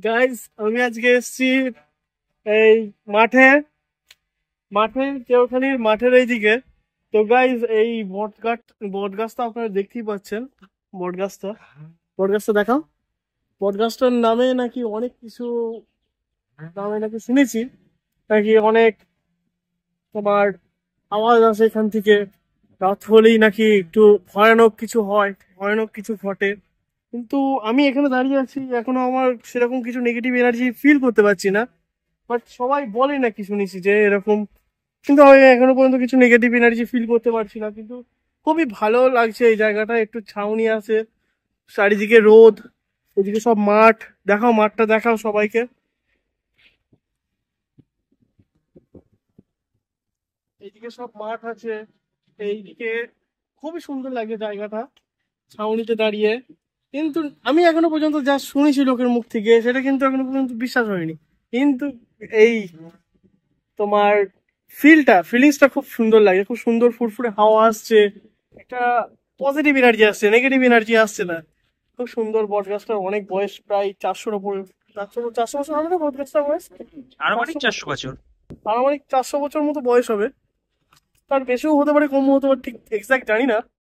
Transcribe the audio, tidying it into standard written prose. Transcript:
Guys আমি আজকে এসেছি এই মাঠে মাঠে কেউখালির মাঠের এইদিকে। তো গাইজ এই বট গাছটা আপনারা দেখতেই পাচ্ছেন। বট গাছটা বট গাছটা দেখাও। বট গাছটার নামে নাকি অনেক কিছু নামে নাকি শুনেছি, নাকি অনেক তোমার আওয়াজ আসে এখান থেকে। রাত হলেই নাকি একটু ভয়ানক কিছু হয়, ভয়ানক কিছু ঘটে। কিন্তু আমি এখানে দাঁড়িয়ে আছি, এখনো আমার সেরকম কিছু নেগেটিভ এনার্জি ফিল করতে পারছি না। বাট সবাই বলে নাকি শুনেছি যে এরকম, কিন্তু আমি এখনো পর্যন্ত কিছু নেগেটিভ এনার্জি ফিল করতে পারছি না। কিন্তু খুবই ভালো লাগছে এই জায়গাটা, একটু ছাউনি আছে, চারিদিকে রোদ, ওদিকে সব মাঠ। দেখাও, মাঠটা দেখাও সবাইকে। এইদিকে সব মাঠ আছে, এইদিকে খুবই সুন্দর লাগে জায়গাটা, ছাউনিতে দাঁড়িয়ে। কিন্তু আমি এখনো পর্যন্ত যা শুনেছি লোকের মুখ থেকে, সেটা কিন্তু এখনো পর্যন্ত বিশ্বাস হয়নি। কিন্তু এই তোমার ফিলিংসটা খুব সুন্দর লাগে, খুব সুন্দর ফুরফুরে হাওয়া আসছে, একটা পজিটিভ এনার্জি আসছে, নেগেটিভ এনার্জি আসছে না। খুব সুন্দর। বট গাছটার অনেক বয়স, প্রায় 400-র উপরে। 400 বছর হবে না বট গাছটার বয়স? আনুমানিক 400 বছর। 400 বছর। আনুমানিক 400 বছর মতো বয়স হবে। তার বেশিও হতে পারে, কমও হতে পারে, ঠিক এক্সাক্ট জানি না।